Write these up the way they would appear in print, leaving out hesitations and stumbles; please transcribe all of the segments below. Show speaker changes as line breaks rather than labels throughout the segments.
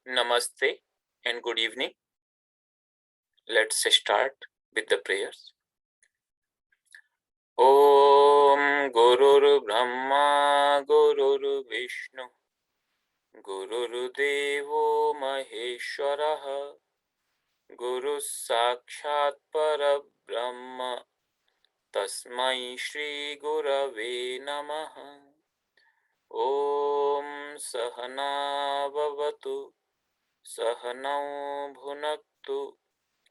Namaste and good evening. Let's start with the prayers. Om Gurur Brahma Gurur Vishnu Gurur Devo Maheshwaraha Guru Sakshat Parabrahma Tasmai Shri Gurave Namaha. Om Sahana Bhavatu Sahanau Bhunaktu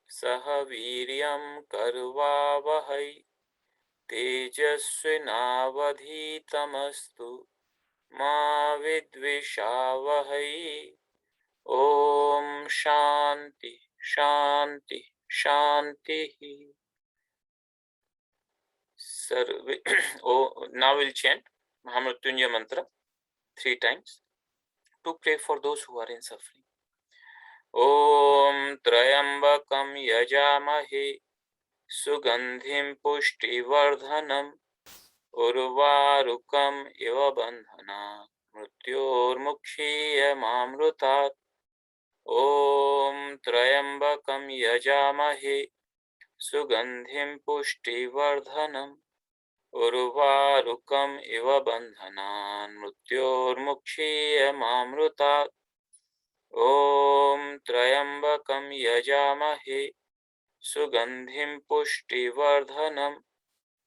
Saha Viryam Karvavahai तेजस्विनावधीतमस्तु मा विद्विषावहै. Om Shanti Shanti Shanti. Now we'll chant Mahamrutyunjaya mantra 3 times to pray for those who are in suffering. Om Trayambakam Yajamahe Sugandhim Pushtivardhanam Urvarukam iva bandhana mrityormukshiyamamrutat. Om Trayambakam yajamahe sugandhim pushtivardhanam urvarukam iva bandhana mrityormukshiyamamrutat. Om Trayambakam yajamahe sugandhim pushtivardhanam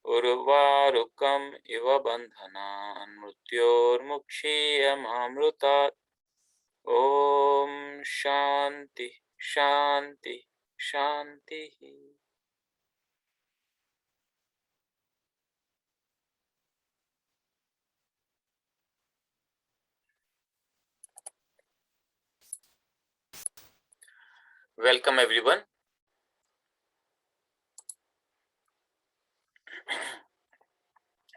Urvarukam iva bandhanan mrityormukshiyamamrutat. Om Shanti Shanti Shanti. Welcome everyone.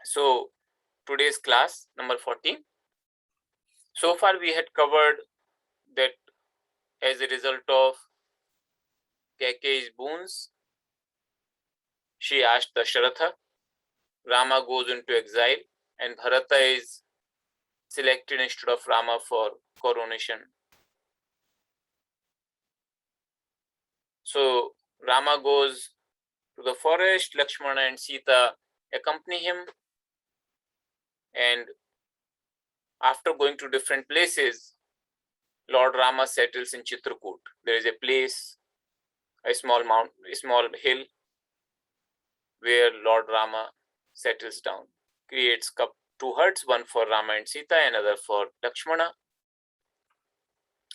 So today's class number 14. So far we had covered that as a result of Kaikeyi's boons, she asked Dasharatha, Rama goes into exile and Bharata is selected instead of Rama for coronation. So Rama goes to the forest, Lakshmana and Sita accompany him, and after going to different places, Lord Rama settles in Chitrakoot. There is a place, a small hill where Lord Rama settles down, creates 2 huts, one for Rama and Sita, another for Lakshmana.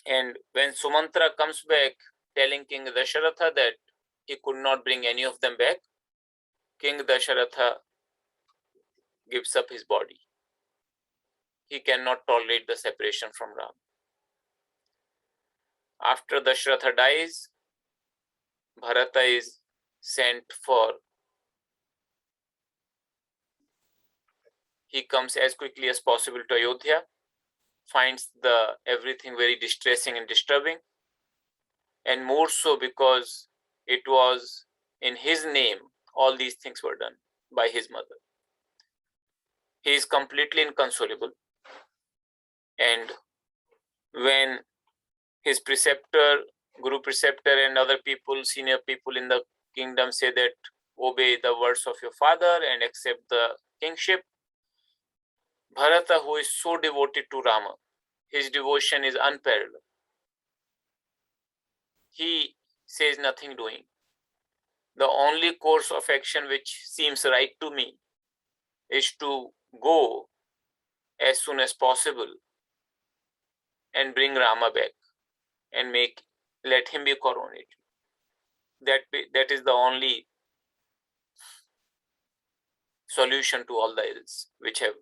And when Sumantra comes back telling King Dasharatha that he could not bring any of them back, King Dasharatha gives up his body. He cannot tolerate the separation from Rama. After Dasharatha dies, Bharata is sent for. He comes as quickly as possible to Ayodhya, finds everything very distressing and disturbing, and more so because it was in his name all these things were done by his mother. He is completely inconsolable, and when his preceptor, Guru preceptor and other people, senior people in the kingdom say that obey the words of your father and accept the kingship, Bharata, who is so devoted to Rama, his devotion is unparalleled. He says nothing doing. The only course of action which seems right to me is to go as soon as possible and bring Rama back and let him be coronated. That is the only solution to all the ills which have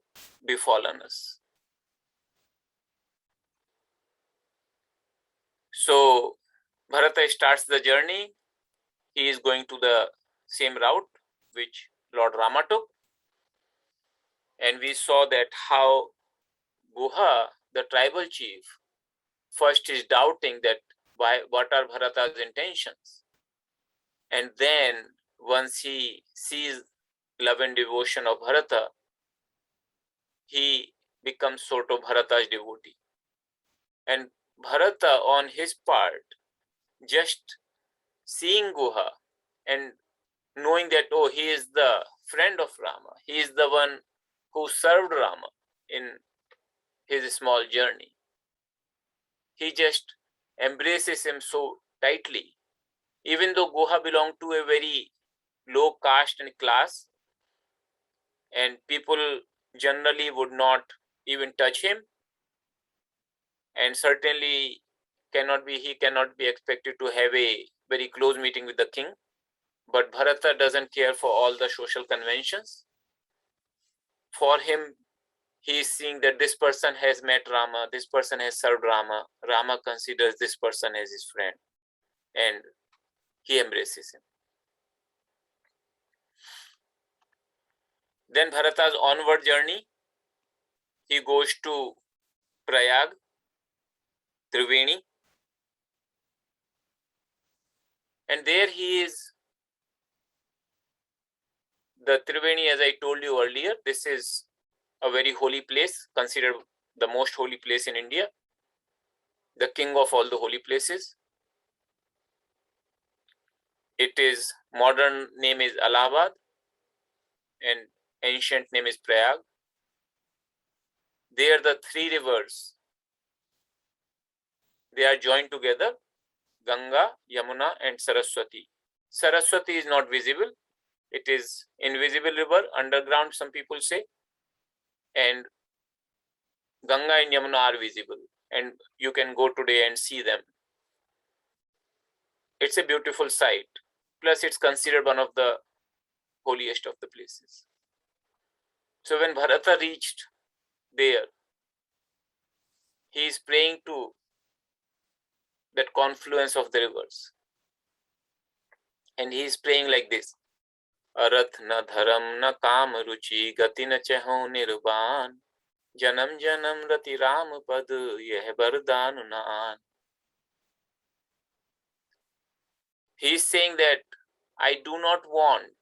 befallen us. So Bharata starts the journey. He is going to the same route which Lord Rama took. And we saw that how Guha, the tribal chief, first is doubting that what are Bharata's intentions. And then once he sees love and devotion of Bharata, he becomes sort of Bharata's devotee. And Bharata, on his part, just seeing Guha and knowing that, oh, he is the friend of Rama, he is the one who served Rama in his small journey, he just embraces him so tightly. Even though Guha belonged to a very low caste and class, and people generally would not even touch him, and certainly he cannot be expected to have a very close meeting with the king. But Bharata doesn't care for all the social conventions. For him, he is seeing that this person has met Rama, this person has served Rama, Rama considers this person as his friend, and he embraces him. Then Bharata's onward journey, he goes to Prayag, Triveni, and there he is. The Triveni, as I told you earlier, this is a very holy place, considered the most holy place in India, the king of all the holy places. It is, modern name is Allahabad and ancient name is Prayag. There the three rivers, they are joined together, Ganga, Yamuna and Saraswati. Saraswati is not visible. It is invisible river, underground, some people say. And Ganga and Yamuna are visible. And you can go today and see them. It's a beautiful sight. Plus, it's considered one of the holiest of the places. So when Bharata reached there, he is praying to that confluence of the rivers. And he is praying like this. Arath na dharam na kam ruchi gati na chaho nirvan janam janam rati ram pad yeh bardhan naan. He is saying that I do not want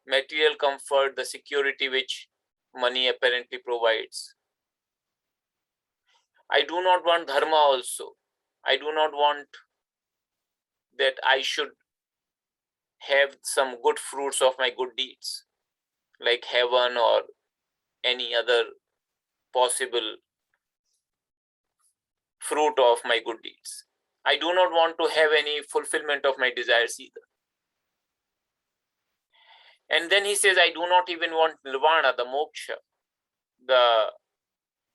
material comfort, the security which money apparently provides. I do not want dharma also. I do not want that I should have some good fruits of my good deeds, like heaven or any other possible fruit of my good deeds. I do not want to have any fulfillment of my desires either. And then he says, I do not even want nirvana, the moksha, the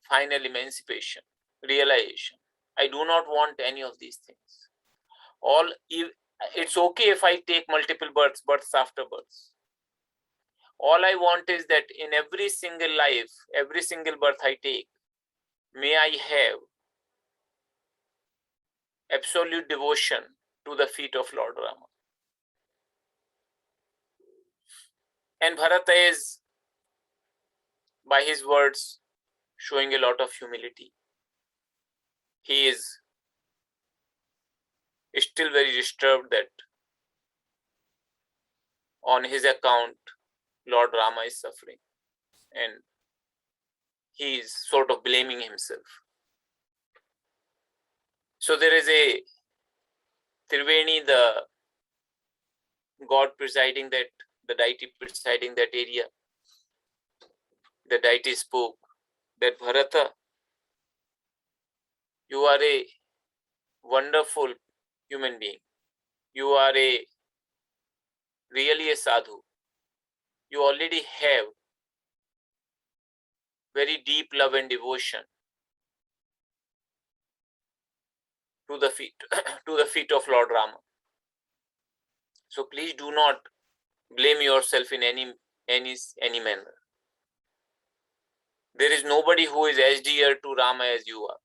final emancipation, realization. I do not want any of these things. It's okay if I take multiple births after births. All I want is that in every single life, every single birth I take, may I have absolute devotion to the feet of Lord Rama. And Bharata is, by his words, showing a lot of humility. He is still very disturbed that on his account, Lord Rama is suffering. And he is sort of blaming himself. So there is a Triveni, the god presiding that, the deity presiding that area. The deity spoke that Bharata, you are a wonderful human being. You are really a sadhu. You already have very deep love and devotion to the feet of Lord Rama. So please do not blame yourself in any manner. There is nobody who is as dear to Rama as you are.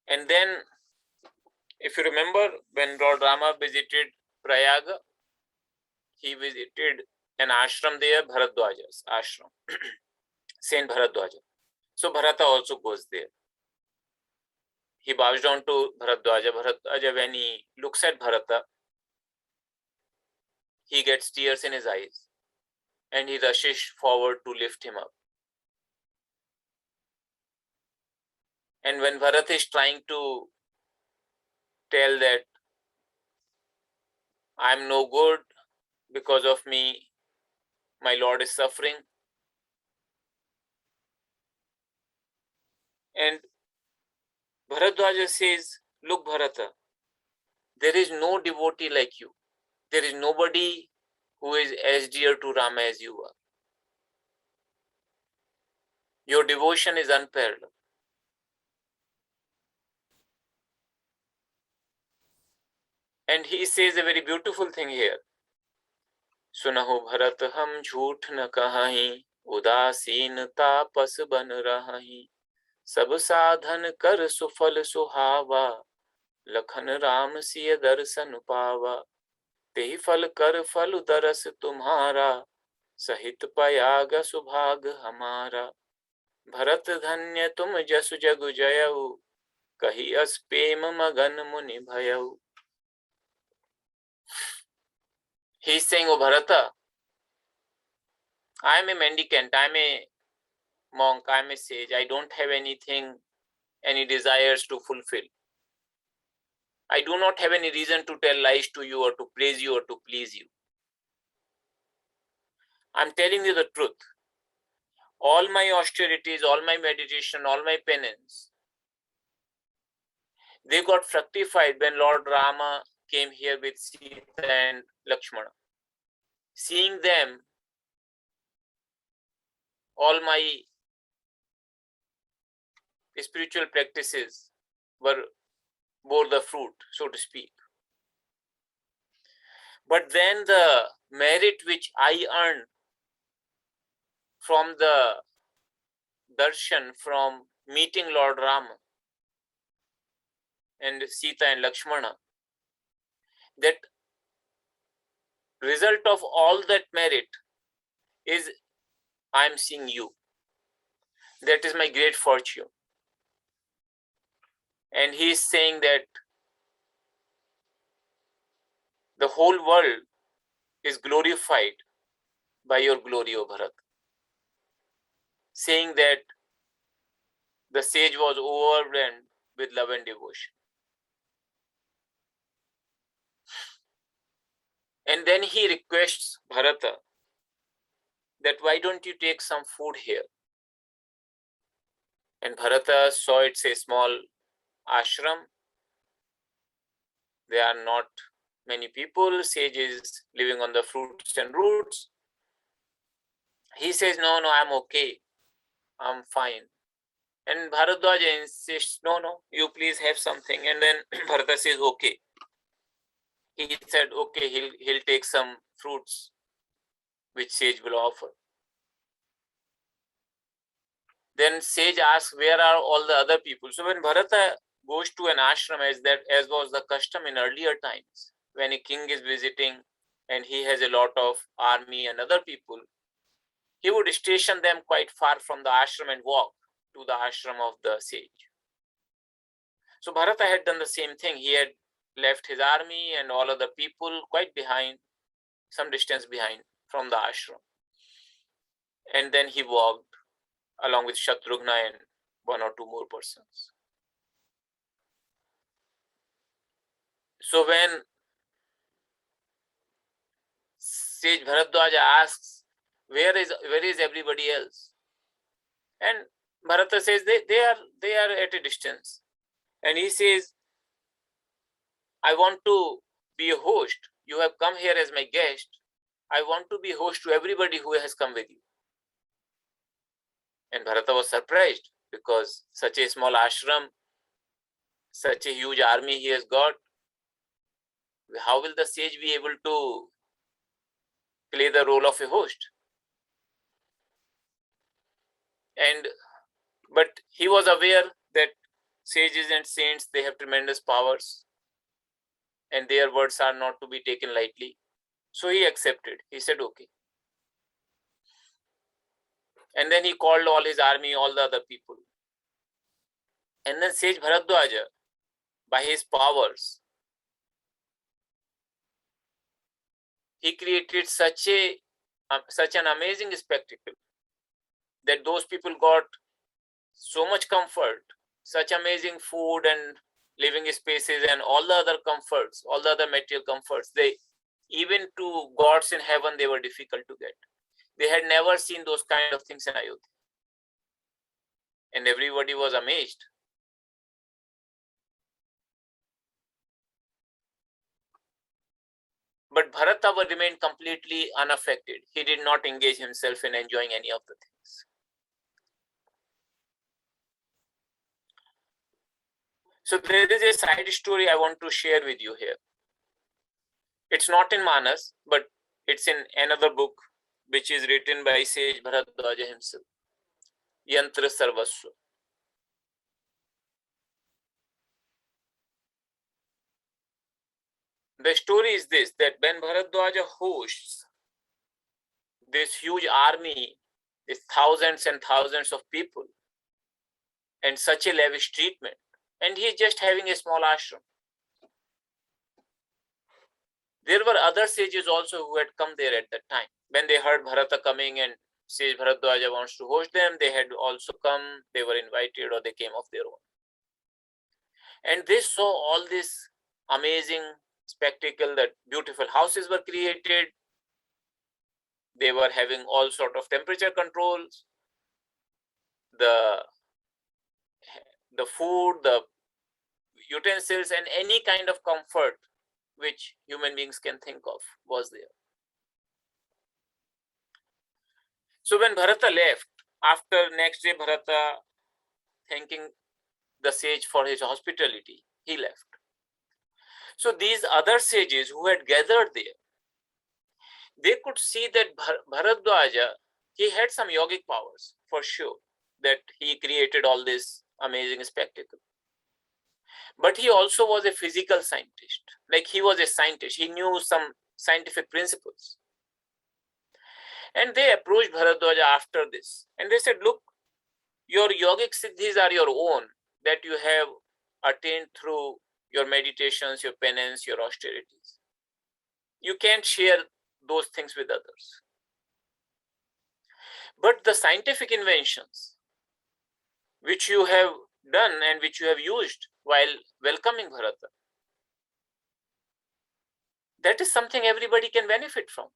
And then, if you remember, when Lord Rama visited Prayaga, he visited an ashram there, Bharadwaja's ashram, Saint Bharadwaja. So Bharata also goes there. He bows down to Bharadwaja. Bharadwaja, when he looks at Bharata, he gets tears in his eyes and he rushes forward to lift him up. And when Bharat is trying to tell that I'm no good, because of me, my Lord is suffering. And Bharadwaja says, look, Bharata, there is no devotee like you. There is nobody who is as dear to Rama as you are. Your devotion is unparalleled. And he says a very beautiful thing here. सुनहु भरत हम झूठ न कहाहि, उदासीन तापस बन रहाहि, सब साधन कर सुफल सुहावा, लखन राम सिय दर्शन पावा, तेहि फल कर फल दरस तुम्हारा, सहित पयाग सुभाग हमारा, भरत धन्य तुम जसु जगु जयऊ, कही अस प्रेम मगन मुनि भयऊ. He is saying, O Bharata, I am a mendicant, I am a monk, I am a sage, I don't have anything, any desires to fulfill. I do not have any reason to tell lies to you or to praise you or to please you. I am telling you the truth. All my austerities, all my meditation, all my penance, they got fructified when Lord Rama came here with Sita and Lakshmana. Seeing them, all my spiritual practices bore the fruit, so to speak. But then the merit which I earned from the darshan, from meeting Lord Rama and Sita and Lakshmana, that result of all that merit is I am seeing you. That is my great fortune. And he is saying that the whole world is glorified by your glory, O Bharat. Saying that the sage was overwhelmed with love and devotion. And then he requests Bharata that why don't you take some food here? And Bharata saw it's a small ashram. There are not many people, sages living on the fruits and roots. He says, no, I'm okay. I'm fine. And Bharadwaja insists, no, you please have something. And then Bharata says, okay. He said, okay, he'll take some fruits which sage will offer. Then sage asks, where are all the other people? So when Bharata goes to an ashram, as was the custom in earlier times, when a king is visiting and he has a lot of army and other people, he would station them quite far from the ashram and walk to the ashram of the sage. So Bharata had done the same thing. He had left his army and all other people quite behind, some distance behind from the ashram. And then he walked along with Shatrughna and one or two more persons. So when Sage Bharadwaja asks, where is everybody else? And Bharata says they are at a distance. And he says, I want to be a host. You have come here as my guest. I want to be host to everybody who has come with you. And Bharata was surprised because such a small ashram, such a huge army he has got. How will the sage be able to play the role of a host? But he was aware that sages and saints, they have tremendous powers and their words are not to be taken lightly. So he accepted. He said, okay. And then he called all his army, all the other people. And then Sage Bharadwaja, by his powers, he created such an amazing spectacle that those people got so much comfort, such amazing food and living spaces and all the other comforts, all the other material comforts. They, even to gods in heaven, they were difficult to get. They had never seen those kind of things in Ayodhya. And everybody was amazed. But Bharata remained completely unaffected. He did not engage himself in enjoying any of the things. So there is a side story I want to share with you here. It's not in Manas, but it's in another book which is written by Sage Bharadwaja himself, Yantra Sarvasva. The story is this, that when Bharadwaja hosts this huge army, with thousands and thousands of people, and such a lavish treatment, and he is just having a small ashram. There were other sages also who had come there at that time. When they heard Bharata coming and Sage Bharadwaja wants to host them, they had also come, they were invited, or they came of their own. And they saw all this amazing spectacle, that beautiful houses were created. They were having all sort of temperature controls, the food, the utensils, and any kind of comfort which human beings can think of was there. So when Bharata left, after next day Bharata thanking the sage for his hospitality, he left. So these other sages who had gathered there, they could see that Bharadwaja, he had some yogic powers for sure, that he created all this amazing spectacle. But he also was a physical scientist. Like, he was a scientist. He knew some scientific principles. And they approached Bharadwaja after this. And they said, look, your yogic siddhis are your own, that you have attained through your meditations, your penance, your austerities. You can't share those things with others. But the scientific inventions which you have done and which you have used while welcoming Bharata, that is something everybody can benefit from.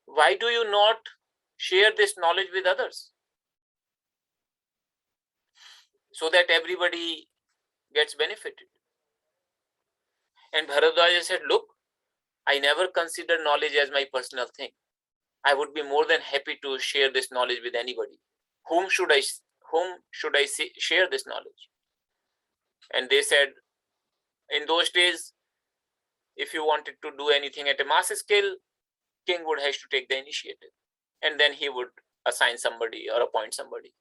Why do you not share this knowledge with others, so that everybody gets benefited? And Bharadwaja said, look, I never consider knowledge as my personal thing. I would be more than happy to share this knowledge with anybody. Whom should I share this knowledge? And they said, in those days, if you wanted to do anything at a mass scale, king would have to take the initiative, and then he would assign somebody or appoint somebody.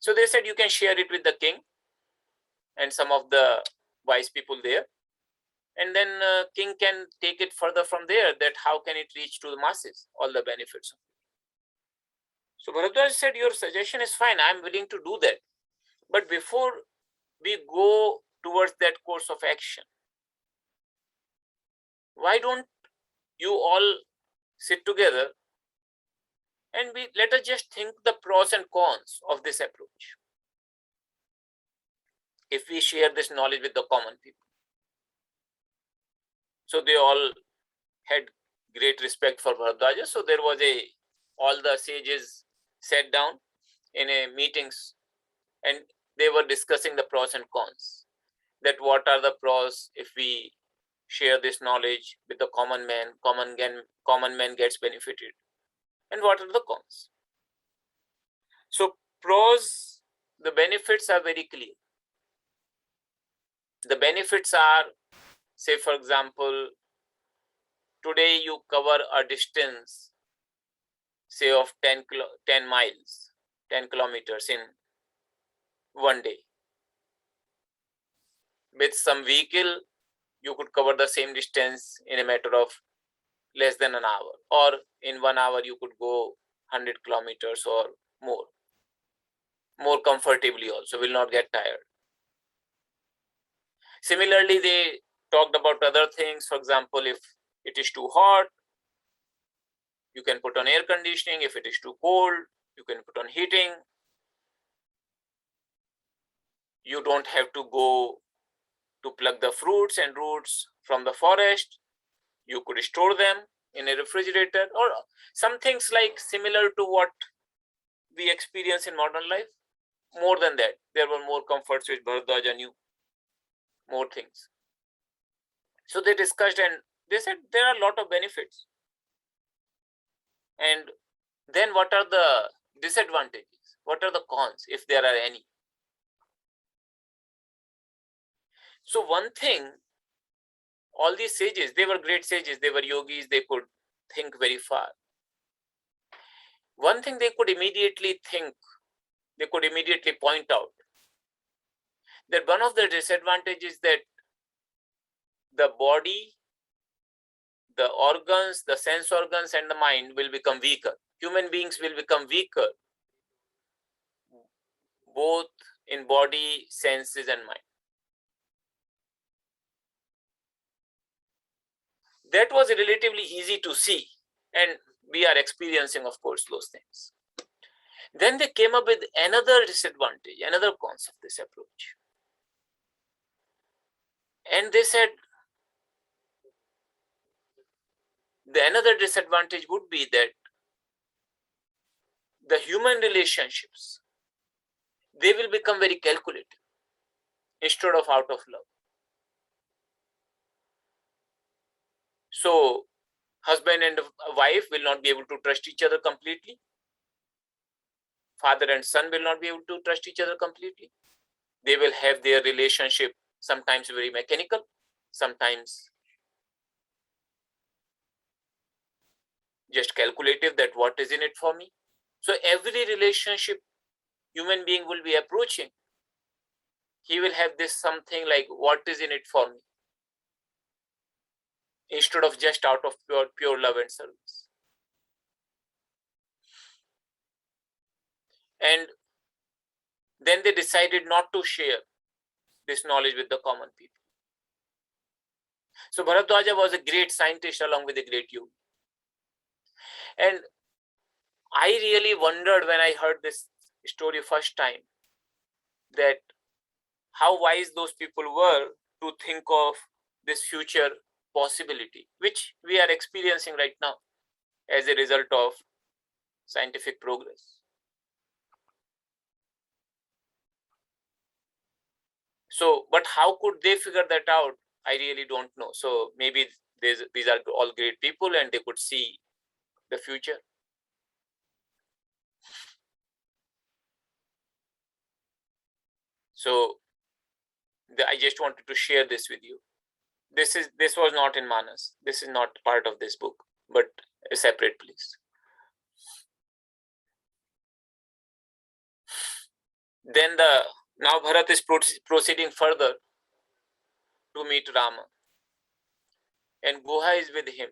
So they said, you can share it with the king and some of the wise people there, and then king can take it further from there, that how can it reach to the masses, all the benefits. So Bharadwaj said, your suggestion is fine, I'm willing to do that. But before we go towards that course of action, why don't you all sit together and let us just think the pros and cons of this approach, if we share this knowledge with the common people. So they all had great respect for Bharadwaja. So there was all the sages sat down in a meetings, and they were discussing the pros and cons, that what are the pros if we share this knowledge with the common man gets benefited, and what are the cons. So pros, the benefits are very clear. The benefits are, say for example, today you cover a distance, say of 10 miles, 10 kilometers in one day. With some vehicle, you could cover the same distance in a matter of less than an hour, or in 1 hour you could go 100 kilometers or more comfortably also, will not get tired. Similarly, they talked about other things. For example, if it is too hot, you can put on air conditioning. If it is too cold, you can put on heating. You don't have to go to pluck the fruits and roots from the forest. You could store them in a refrigerator, or some things like similar to what we experience in modern life. More than that, there were more comforts which Bharadwaja knew, more things. So they discussed and they said there are a lot of benefits. And then what are the disadvantages? What are the cons, if there are any? So one thing, all these sages, they were great sages, they were yogis, they could think very far. One thing they could immediately think, they could immediately point out, that one of the disadvantages that the body, the organs, the sense organs and the mind will become weaker. Human beings will become weaker, both in body, senses and mind. That was relatively easy to see, and we are experiencing, of course, those things. Then they came up with another disadvantage, another cons of this approach. And they said the another disadvantage would be that the human relationships, they will become very calculative instead of out of love. So husband and wife will not be able to trust each other completely. Father and son will not be able to trust each other completely. They will have their relationship sometimes very mechanical, sometimes just calculative, that what is in it for me. So every relationship human being will be approaching, he will have this something like, what is in it for me, instead of just out of pure love and service. And then they decided not to share this knowledge with the common people. So Bharadwaja was a great scientist along with a great yogi. And I really wondered when I heard this story first time, that how wise those people were to think of this future possibility, which we are experiencing right now as a result of scientific progress. So, but how could they figure that out? I really don't know. So maybe these are all great people and they could see the future. So I just wanted to share this with you. This was not in Manas. This is not part of this book, but a separate place. Then now Bharat is proceeding further to meet Rama, and Guha is with him.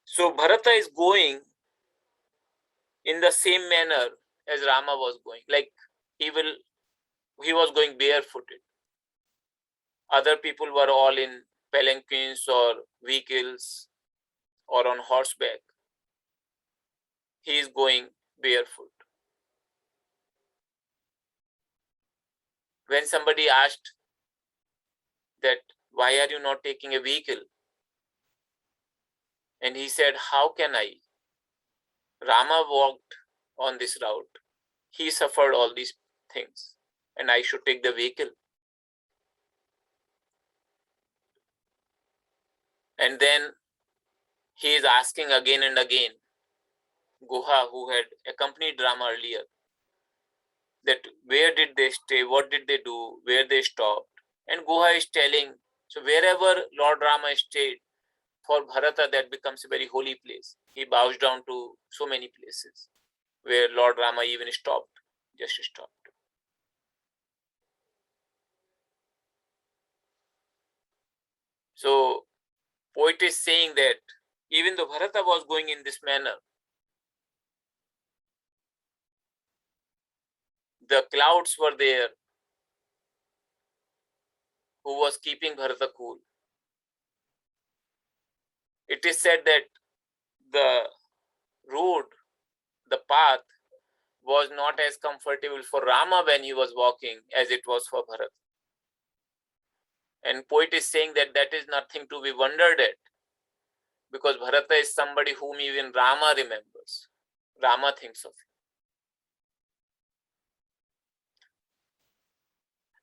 So Bharata is going in the same manner as Rama was going, like he was going barefooted. Other people were all in palanquins or vehicles or on horseback. He is going barefoot. When somebody asked that, why are you not taking a vehicle? And he said, how can I? Rama walked on this route. He suffered all these things, and I should take the vehicle. And then he is asking again and again, Guha, who had accompanied Rama earlier, that where did they stay, what did they do, where they stopped. And Guha is telling, so wherever Lord Rama stayed, for Bharata that becomes a very holy place. He bows down to so many places where Lord Rama even stopped, just stopped. So poet is saying that even though Bharata was going in this manner, the clouds were there who was keeping Bharata cool. It is said that the road, the path was not as comfortable for Rama when he was walking as it was for Bharat. And poet is saying that that is nothing to be wondered at, because Bharata is somebody whom even Rama remembers. Rama thinks of him.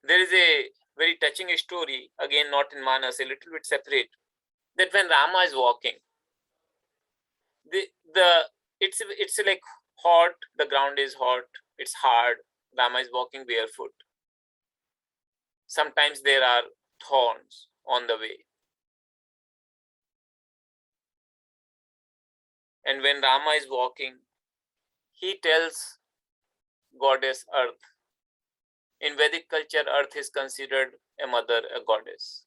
There is a very touching story, again not in Manas, a little bit separate, that when Rama is walking, it's like hot, the ground is hot, it's hard, Rama is walking barefoot. Sometimes there are thorns on the way. And when Rama is walking, he tells goddess Earth. In Vedic culture, Earth is considered a mother, a goddess.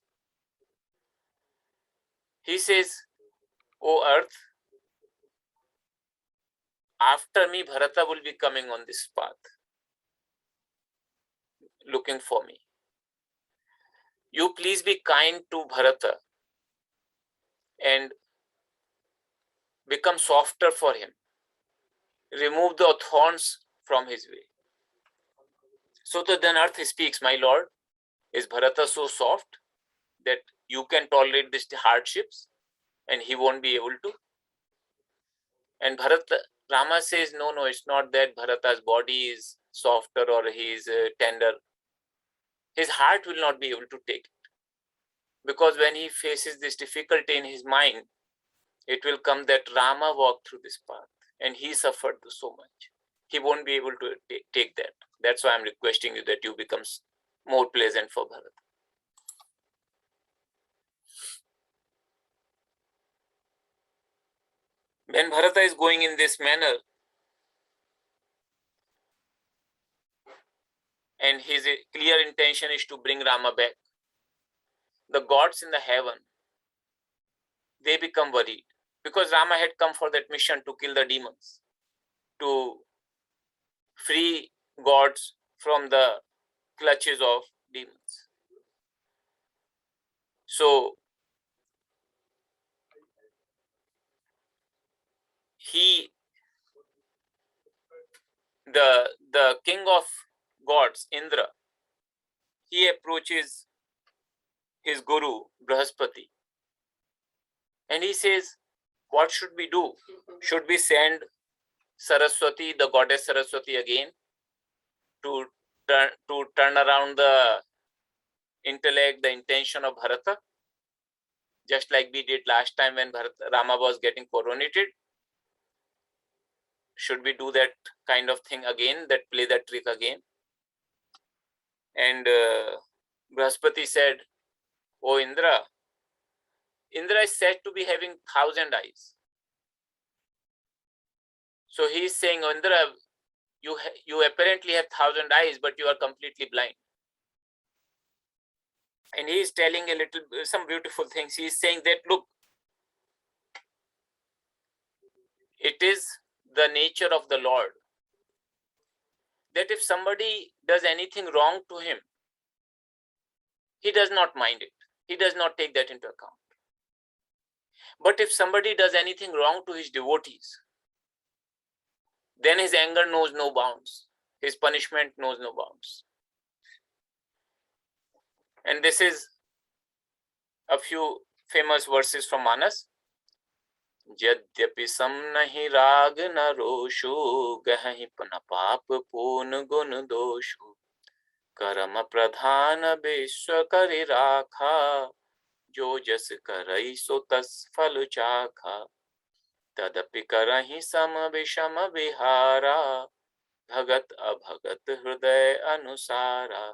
He says, "O Earth, after me, Bharata will be coming on this path, looking for me. You please be kind to Bharata and become softer for him. Remove the thorns from his way." So then Earth speaks, "My Lord, is Bharata so soft that you can tolerate these hardships and he won't be able to?" And Rama says, no, it's not that Bharata's body is softer or he is tender. His heart will not be able to take it. Because when he faces this difficulty in his mind, it will come that Rama walked through this path and he suffered so much. He won't be able to take that. That's why I'm requesting you that you become more pleasant for Bharata. When Bharata is going in this manner, and his clear intention is to bring Rama back, the gods in the heaven, they become worried, because Rama had come for that mission to kill the demons, to free gods from the clutches of demons. So the king of gods, Indra, he approaches his guru Brahaspati and he says, what should we do? Should we send Saraswati, the goddess Saraswati, again to turn around the intellect, the intention of Bharata, just like we did last time when Rama was getting coronated? Should we do that kind of thing again, that play that trick again? And Brahaspati said, "Oh Indra is said to be having 1,000 eyes. So he is saying, oh, Indra, you apparently have 1,000 eyes, but you are completely blind." And he is telling some beautiful things. He is saying that, look, it is the nature of the Lord that if somebody does anything wrong to him, he does not mind it. He does not take that into account. But if somebody does anything wrong to his devotees, then his anger knows no bounds. His punishment knows no bounds. And this is a few famous verses from Manas. यद्यपि सम नहीं राग न रोषु गहहि पन पाप पून गुण दोषु कर्म प्रधान विश्व करि राखा जो जस करई सो तस फल चाखा तदपि करहि सम विषम विहारा भगत अभगत हृदय अनुसारा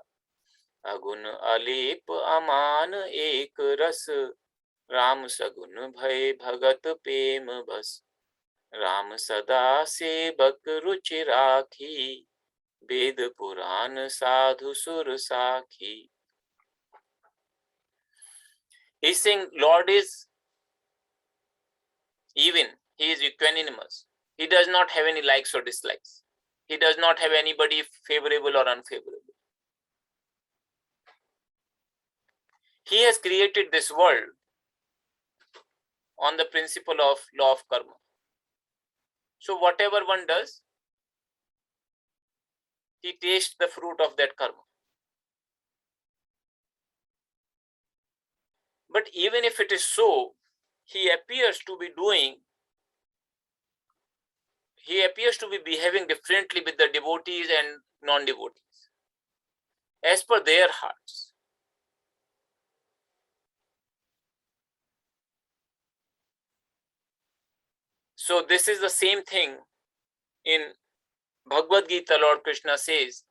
अगुण अलीप अमान एक रस राम सगुन भय भगत प्रेम बस राम सदा सेवक रुचि राखी वेद पुराण साधु सुर साखी. He's saying Lord is even, he is equanimous. He does not have any likes or dislikes. He does not have anybody favorable or unfavorable. He has created this world on the principle of law of karma. So whatever one does, he tastes the fruit of that karma. But even if it is so, he appears to be behaving differently with the devotees and non-devotees, as per their hearts. So this is the same thing in Bhagavad Gita. Lord Krishna says,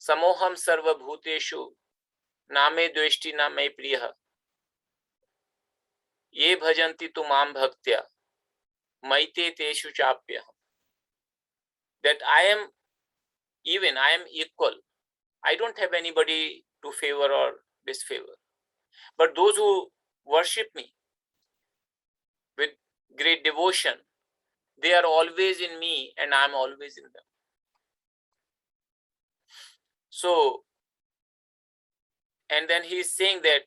Samoham sarva bhuteshu name dveshti name priya ye bhajanti tu mam bhaktya maite teshu chapya. That I am equal. I don't have anybody to favor or disfavor. But those who worship me with great devotion, they are always in me and I am always in them. So, and then he is saying that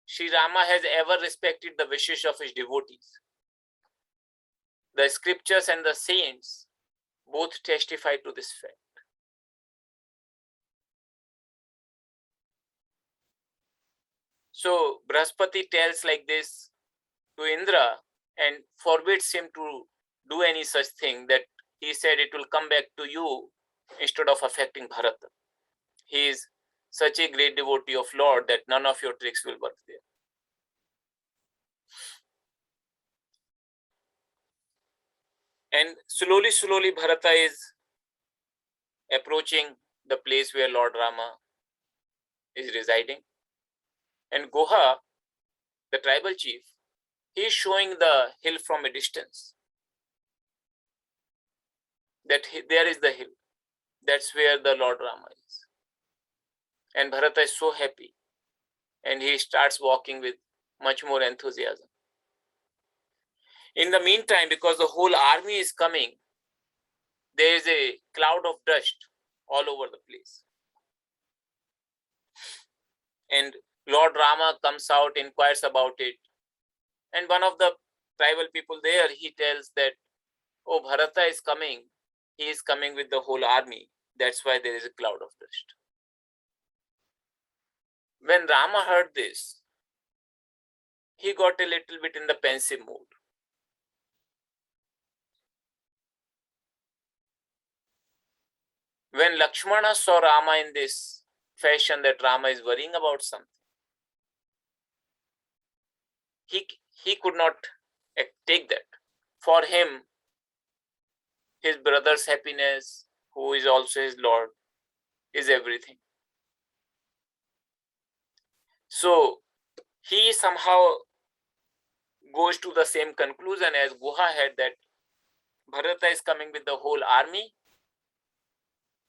Sri Rama has ever respected the wishes of his devotees. The scriptures and the saints both testify to this fact. So Brahaspati tells like this to Indra and forbids him to do any such thing, that he said it will come back to you instead of affecting Bharata. He is such a great devotee of Lord that none of your tricks will work there. And slowly Bharata is approaching the place where Lord Rama is residing. And Goha, the tribal chief, he is showing the hill from a distance. That there is the hill. That's where the Lord Rama is. And Bharata is so happy. And he starts walking with much more enthusiasm. In the meantime, because the whole army is coming, there is a cloud of dust all over the place. And Lord Rama comes out, inquires about it. And one of the tribal people there, he tells that, oh, Bharata is coming. He is coming with the whole army. That's why there is a cloud of dust. When Rama heard this, he got a little bit in the pensive mood. When Lakshmana saw Rama in this fashion, that Rama is worrying about something, he could not take that. For him, his brother's happiness, who is also his Lord, is everything. So he somehow goes to the same conclusion as Guha had, that Bharata is coming with the whole army.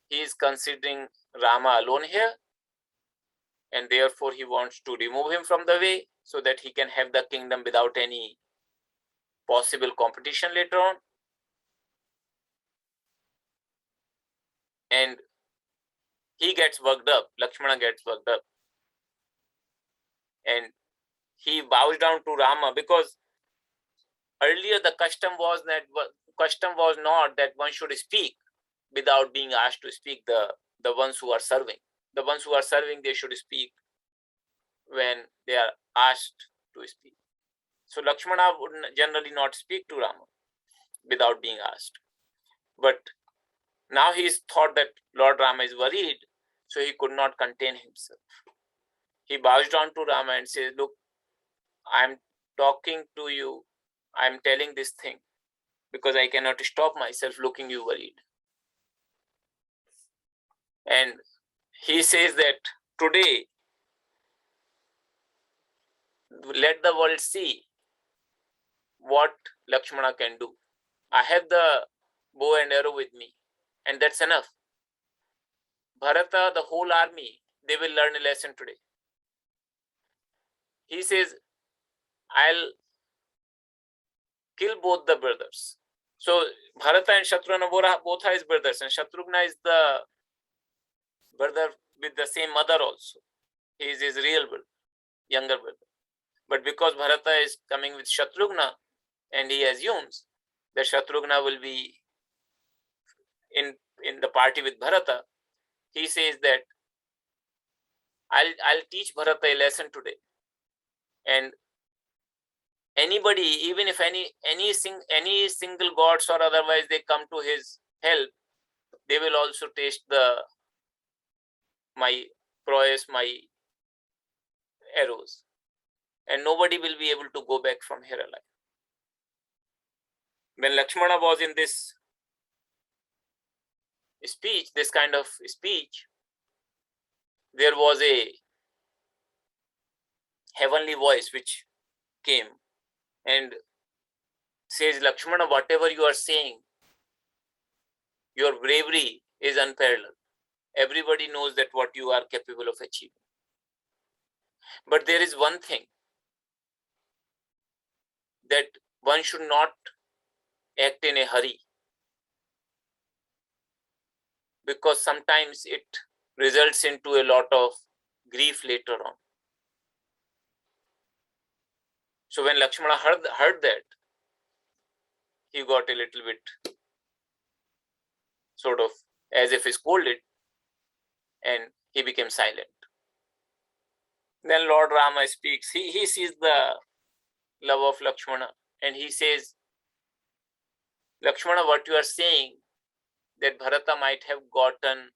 He is considering Rama alone here, and therefore he wants to remove him from the way so that he can have the kingdom without any possible competition later on. And he gets worked up, Lakshmana gets worked up, and he bows down to Rama, because earlier the custom was not that one should speak without being asked to speak. The ones who are serving, they should speak when they are asked to speak. So Lakshmana would generally not speak to Rama without being asked. But now he is thought that Lord Rama is worried, so he could not contain himself. He bows down to Rama and says, look, I am talking to you, I am telling this thing because I cannot stop myself looking you worried. And he says that today, let the world see what Lakshmana can do. I have the bow and arrow with me, and that's enough. Bharata, the whole army, they will learn a lesson today. He says, I'll kill both the brothers. So Bharata and Shatrugna both are his brothers, and Shatrugna is the brother with the same mother also. He is his real brother, younger brother. But because Bharata is coming with Shatrugna, and he assumes that Shatrugna will be in the party with Bharata, he says that I'll teach Bharata a lesson today. And anybody, even if any single gods or otherwise they come to his help, they will also taste my prowess, my arrows, and nobody will be able to go back from here alive. When Lakshmana was in this speech, this kind of speech, there was a heavenly voice which came and says, Lakshmana, whatever you are saying, your bravery is unparalleled. Everybody knows that what you are capable of achieving. But there is one thing, that one should not act in a hurry, because sometimes it results into a lot of grief later on. So when Lakshmana heard that, he got a little bit sort of as if scolded, and he became silent. Then Lord Rama speaks. He sees the love of Lakshmana, and he says, Lakshmana, what you are saying, that Bharata might have gotten,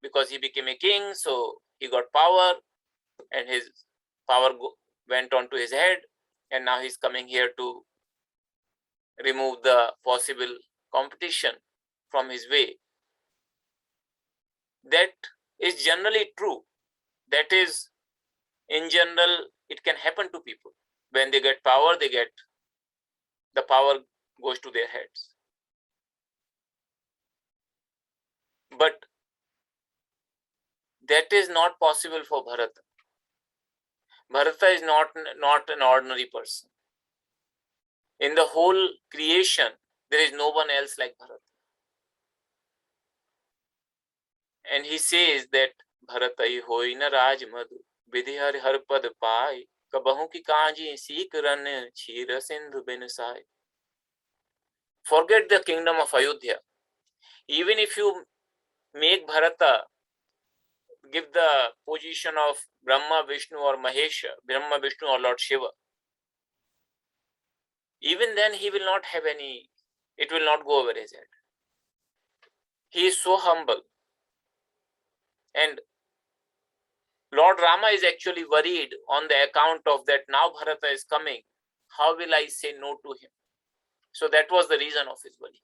because he became a king, so he got power, and his power went on to his head, and now he's coming here to remove the possible competition from his way. That is generally true. That is, in general, it can happen to people. When they get power, the power goes to their heads. But that is not possible for Bharata. Bharata is not an ordinary person. In the whole creation, there is no one else like Bharata. And he says that Bharatai hoi na raj madhu vidhi har pad pai kabahu ki kanji seek ran chhira sindhu bin sai. Forget the kingdom of Ayodhya. Even if you make Bharata give the position of Brahma, Vishnu or Mahesha, Brahma, Vishnu or Lord Shiva, even then he will not have any, it will not go over his head. He is so humble. And Lord Rama is actually worried on the account of that now Bharata is coming. How will I say no to him? So that was the reason of his worry.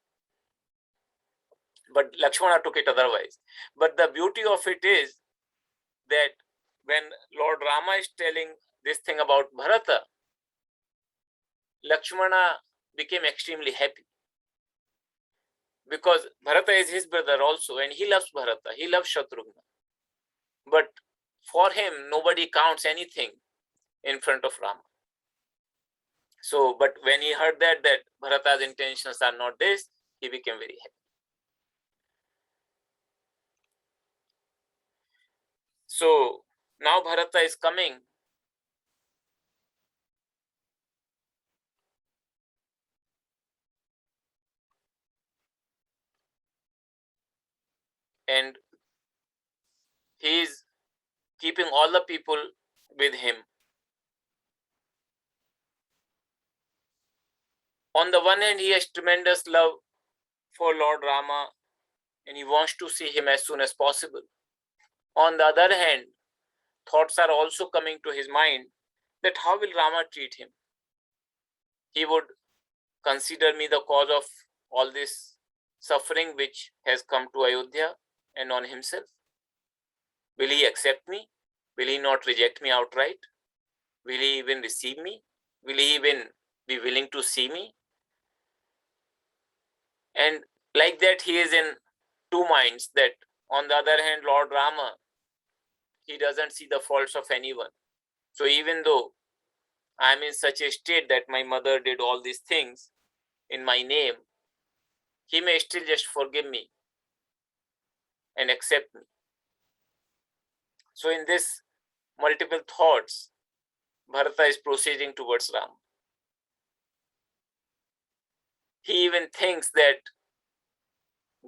But Lakshmana took it otherwise. But the beauty of it is that when Lord Rama is telling this thing about Bharata, Lakshmana became extremely happy. Because Bharata is his brother also, and he loves Bharata, he loves Shatrughna. But for him, nobody counts anything in front of Rama. So, but when he heard that Bharata's intentions are not this, he became very happy. So, now Bharata is coming. And he is keeping all the people with him. On the one hand, he has tremendous love for Lord Rama, and he wants to see him as soon as possible. On the other hand, thoughts are also coming to his mind that how will Rama treat him? He would consider me the cause of all this suffering which has come to Ayodhya and on himself. Will he accept me? Will he not reject me outright? Will he even receive me? Will he even be willing to see me? And like that, he is in two minds, that on the other hand, Lord Rama, he doesn't see the faults of anyone. So even though I am in such a state that my mother did all these things in my name, he may still just forgive me and accept me. So in this multiple thoughts, Bharata is proceeding towards Rama. He even thinks that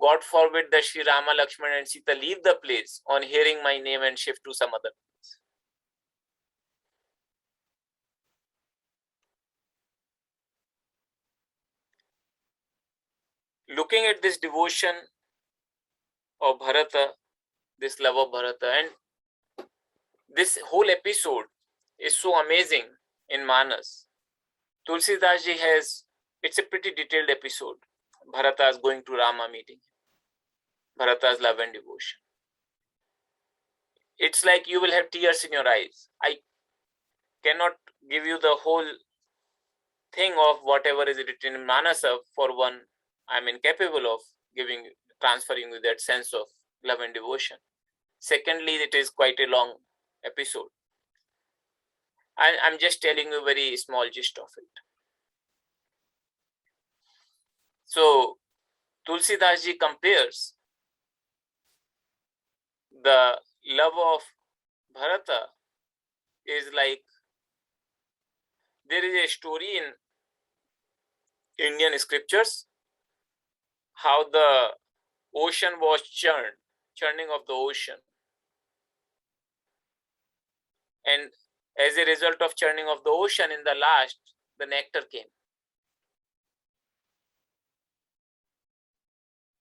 God forbid that Sri Rama, Lakshmana and Sita leave the place on hearing my name and shift to some other place. Looking at this devotion of Bharata, this love of Bharata, and this whole episode is so amazing in Manas. Tulsidas ji it's a pretty detailed episode. Bharata is going to Rama meeting. Bharata's love and devotion. It's like you will have tears in your eyes. I cannot give you the whole thing of whatever is written in Manasa. For one, I'm incapable of transferring with that sense of love and devotion. Secondly, it is quite a long episode. I'm just telling you a very small gist of it. So, Tulsidas ji compares the love of Bharata is like, there is a story in Indian scriptures how the ocean was churning of the ocean. And as a result of churning of the ocean, in the last, the nectar came.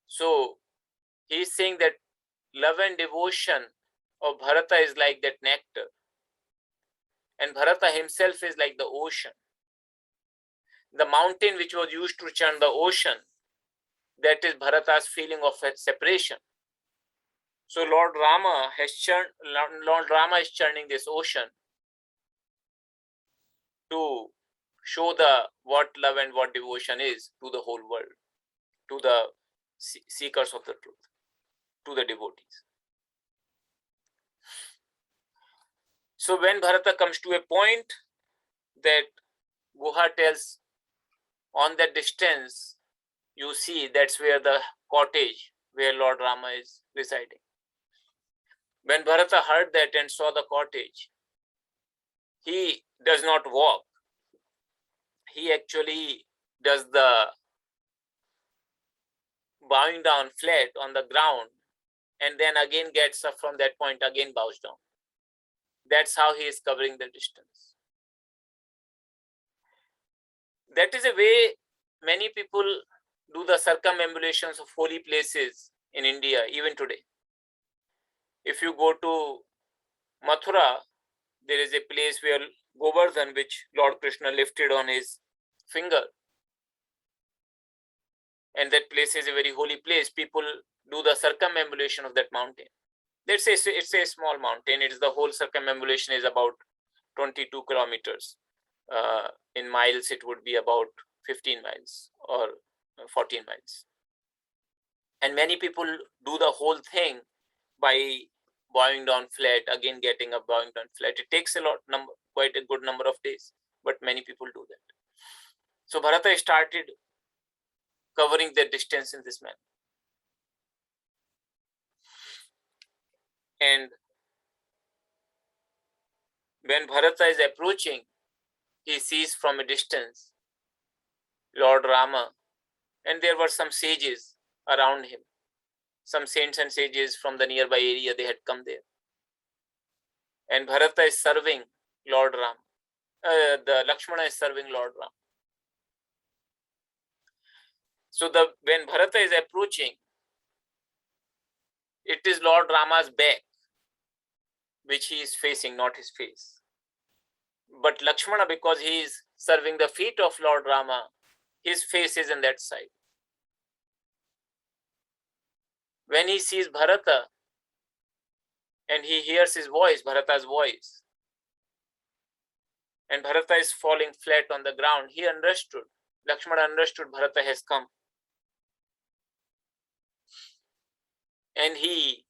So he is saying that love and devotion of Bharata is like that nectar. And Bharata himself is like the ocean. The mountain which was used to churn the ocean, that is Bharata's feeling of separation. So Lord Rama is churning this ocean to show what love and what devotion is to the whole world, to the seekers of the truth, to the devotees. So when Bharata comes to a point that Guha tells, on that distance, you see that's where the cottage where Lord Rama is residing. When Bharata heard that and saw the cottage, he does not walk. He actually does the bowing down flat on the ground and then again gets up from that point, again bows down. That's how he is covering the distance. That is a way many people do the circumambulations of holy places in India, even today. If you go to Mathura, there is a place where Govardhan, which Lord Krishna lifted on his finger. And that place is a very holy place. People do the circumambulation of that mountain. Let's say it's a small mountain. The whole circumambulation is about 22 kilometers. In miles, it would be about 15 miles or 14 miles. And many people do the whole thing by bowing down flat, again getting up, bowing down flat. It takes quite a good number of days, but many people do that. So Bharata started covering the distance in this manner. And when Bharata is approaching, he sees from a distance Lord Rama, and there were some sages around him. Some saints and sages from the nearby area, they had come there. And Bharata is serving Lord Rama. The Lakshmana is serving Lord Rama. So when Bharata is approaching, it is Lord Rama's back which he is facing, not his face. But Lakshmana, because he is serving the feet of Lord Rama, his face is in that side. When he sees Bharata and he hears his voice, Bharata's voice, and Bharata is falling flat on the ground, he understood. Lakshmana understood Bharata has come. And he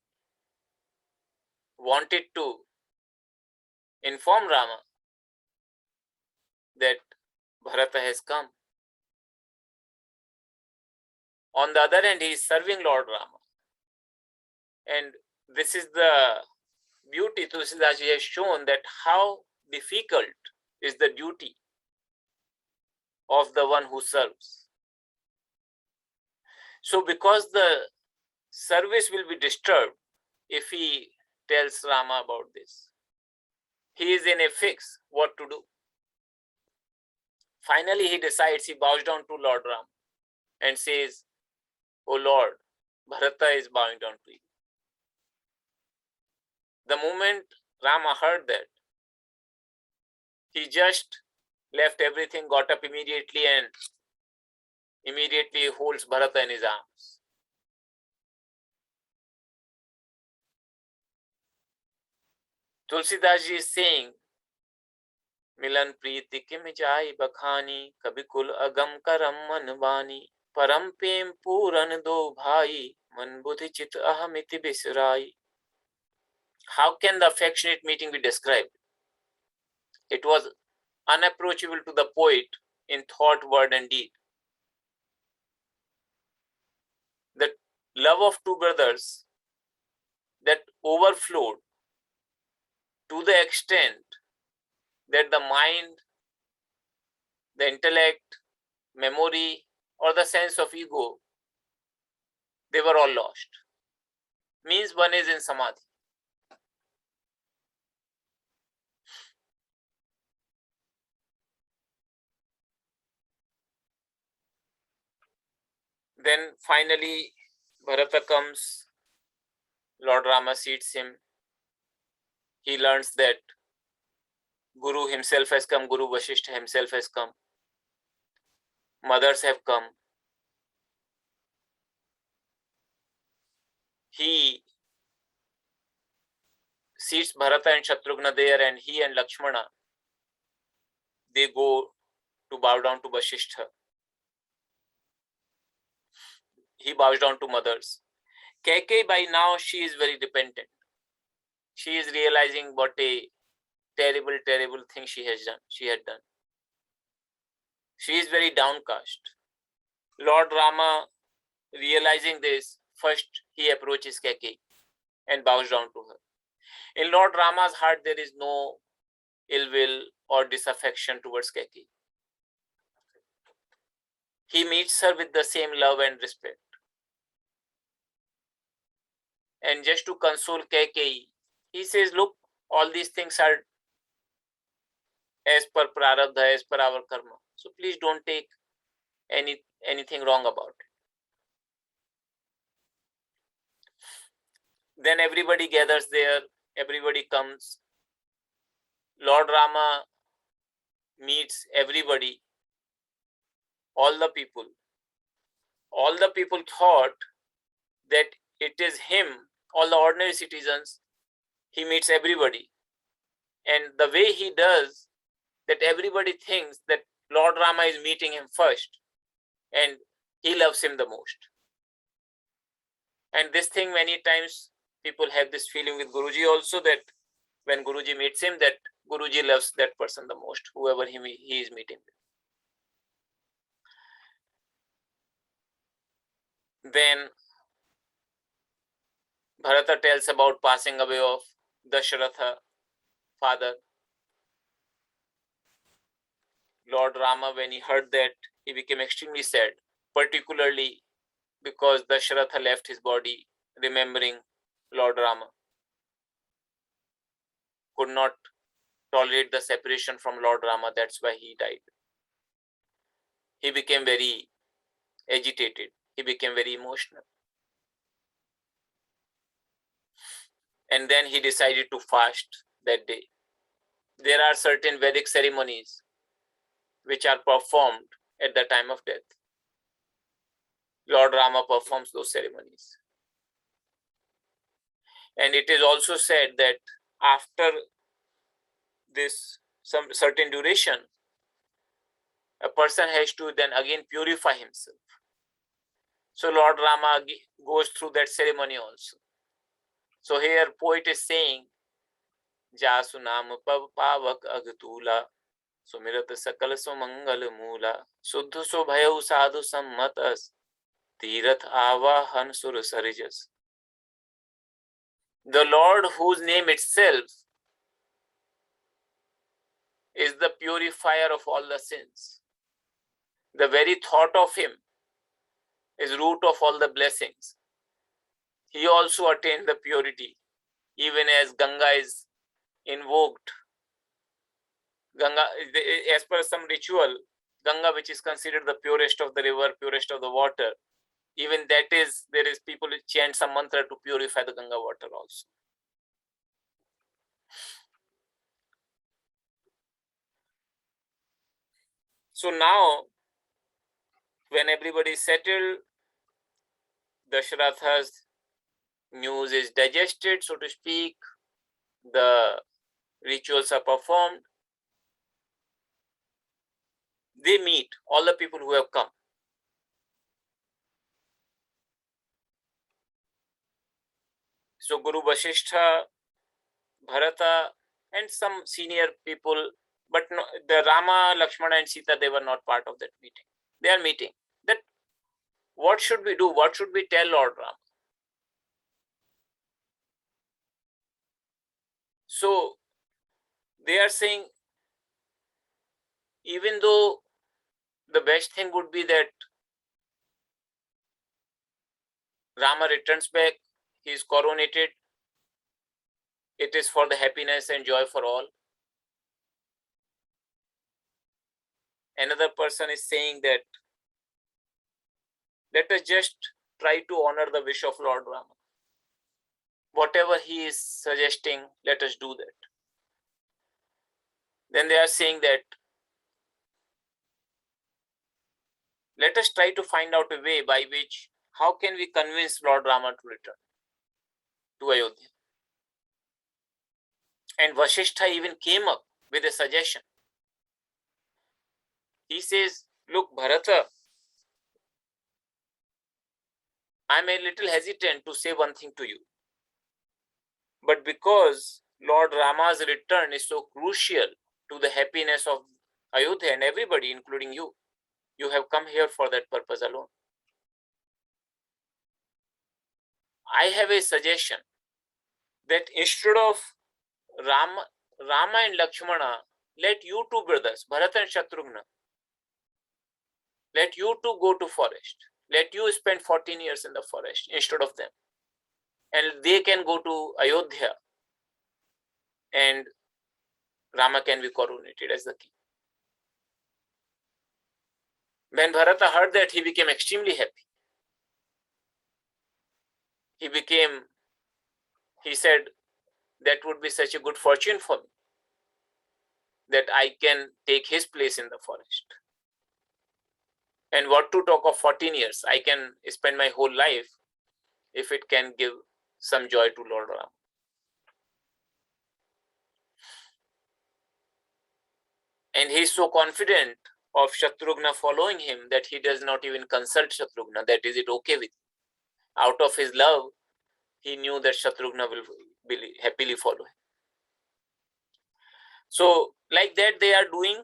wanted to inform Rama that Bharata has come. On the other hand, he is serving Lord Rama. And this is the beauty Tulsidas has shown, that how difficult is the duty of the one who serves. So because the service will be disturbed if he tells Rama about this. He is in a fix what to do. Finally, he decides, he bows down to Lord Rama and says, "O Lord, Bharata is bowing down to you." The moment Rama heard that, he just left everything, got up immediately, and immediately holds Bharata in his arms. Tulsidas ji is saying, "मिलन प्रीति किम जाय बखानी, कभी कुल अगम करम मन बानी, परम प्रेम पूरन दो भाई, मन बुद्धि चित अहमिति बिसराई." How can the affectionate meeting be described? It was unapproachable to the poet in thought, word, and deed. The love of two brothers that overflowed to the extent that the mind, the intellect, memory, or the sense of ego, they were all lost. Means one is in samadhi. Then finally, Bharata comes, Lord Rama seats him. He learns that Guru himself has come, Guru Vasishtha himself has come. Mothers have come. He seats Bharata and Shatrughna there, and he and Lakshmana, they go to bow down to Vasishtha. He bows down to mothers. Kaikeyi, by now, she is very repentant. She is realizing what a terrible, terrible thing she had done. She is very downcast. Lord Rama, realizing this, first he approaches Kaikeyi and bows down to her. In Lord Rama's heart, there is no ill will or disaffection towards Kaikeyi. He meets her with the same love and respect. And just to console Kaikeyi, he says, "Look, all these things are as per prarabdha, as per our karma. So please don't take anything wrong about it." Then everybody gathers there, everybody comes. Lord Rama meets everybody, all the people. All the people thought that it is him, all the ordinary citizens, he meets everybody. And the way he does, that everybody thinks that Lord Rama is meeting him first and he loves him the most. And this thing, many times people have this feeling with Guruji also, that when Guruji meets him, that Guruji loves that person the most, whoever he is meeting with. Then Bharata tells about passing away of Dasharatha, father. Lord Rama, when he heard that, he became extremely sad, particularly because Dasharatha left his body remembering Lord Rama. Could not tolerate the separation from Lord Rama, that's why he died. He became very agitated, he became very emotional. And then he decided to fast that day. There are certain Vedic ceremonies which are performed at the time of death. Lord Rama performs those ceremonies. And it is also said that after this some certain duration, a person has to then again purify himself. So Lord Rama goes through that ceremony also. So here poet is saying, "Jasu naam pavak agtula, sumirat sakal sumangal mula, suddha so bhayav sadhu sammatas, tirath avahan sur sarijas." The Lord, whose name itself is the purifier of all the sins. The very thought of him is root of all the blessings. he also attained the purity, even as Ganga is invoked. Ganga, as per some ritual, Ganga, which is considered the purest of the river, purest of the water, even that is, there is people who chant some mantra to purify the Ganga water also. So now, when everybody is settled, Dasharatha's news is digested, so to speak, the rituals are performed, they meet all the people who have come. So Guru Vasishtha, Bharata, and some senior people, but no, the Rama, Lakshmana, and Sita, they were not part of that meeting. They are meeting. That what should we do? What should we tell Lord Rama? So they are saying, even though the best thing would be that Rama returns back, he is coronated, it is for the happiness and joy for all. Another person is saying that let us just try to honor the wish of Lord Rama. Whatever he is suggesting, let us do that. Then they are saying that let us try to find out a way by which, how can we convince Lord Rama to return to Ayodhya? And Vasishtha even came up with a suggestion. He says, look, Bharata, I'm a little hesitant to say one thing to you. But because Lord Rama's return is so crucial to the happiness of Ayodhya and everybody, including you, you have come here for that purpose alone. I have a suggestion that instead of Rama and Lakshmana, let you two brothers, Bharata and Shatrughna, let you two go to forest. Let you spend 14 years in the forest instead of them. And they can go to Ayodhya and Rama can be coronated as the king. When Bharata heard that, he became extremely happy. He said, that would be such a good fortune for me, that I can take his place in the forest. And what to talk of 14 years? I can spend my whole life if it can give some joy to Lord Rama. And he is so confident of Shatrughna following him that he does not even consult Shatrughna, that is it okay with him. Out of his love, he knew that Shatrughna will happily follow him. So like that, they are doing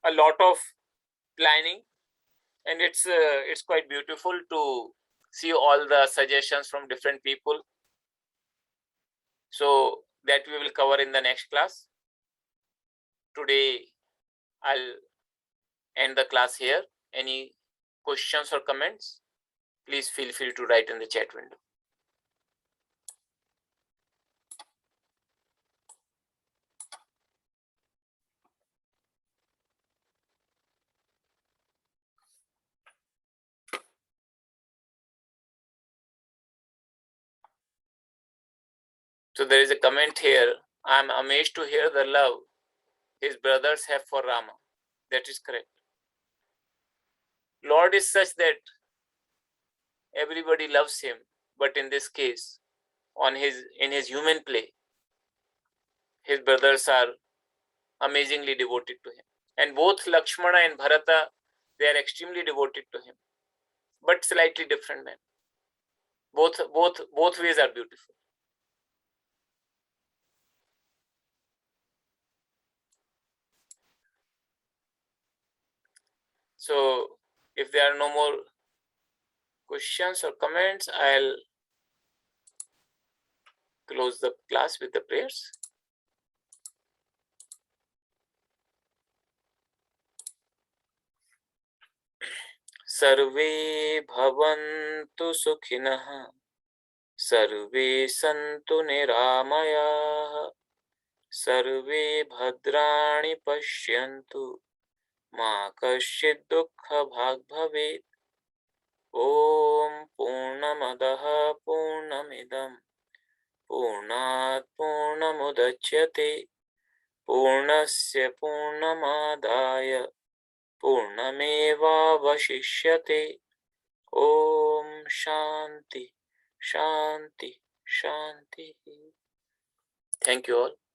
a lot of planning, and it's quite beautiful to see all the suggestions from different people. So that we will cover in the next class. Today, I'll end the class here. Any questions or comments? Please feel free to write in the chat window. So there is a comment here. I am amazed to hear the love his brothers have for Rama. That is correct. Lord is such that everybody loves him, but in this case, in his human play, his brothers are amazingly devoted to him. And both Lakshmana and Bharata, they are extremely devoted to him, but slightly different men. Both ways are beautiful. So if there are no more questions or comments, I'll close the class with the prayers. Sarve bhavantu sukhinah सर्वे सन्तु निरामयाः, सर्वे भद्राणि पश्यन्तु, मा कश्चित् दुःखभाग् भवेत्। ॐ पूर्णमदः पूर्णमिदं पूर्णात् पूर्णमुदच्यते पूर्णस्य पूर्णमादाय पूर्णमेवावशिष्यते। ॐ शान्ति शान्ति शान्ति। Thank you all.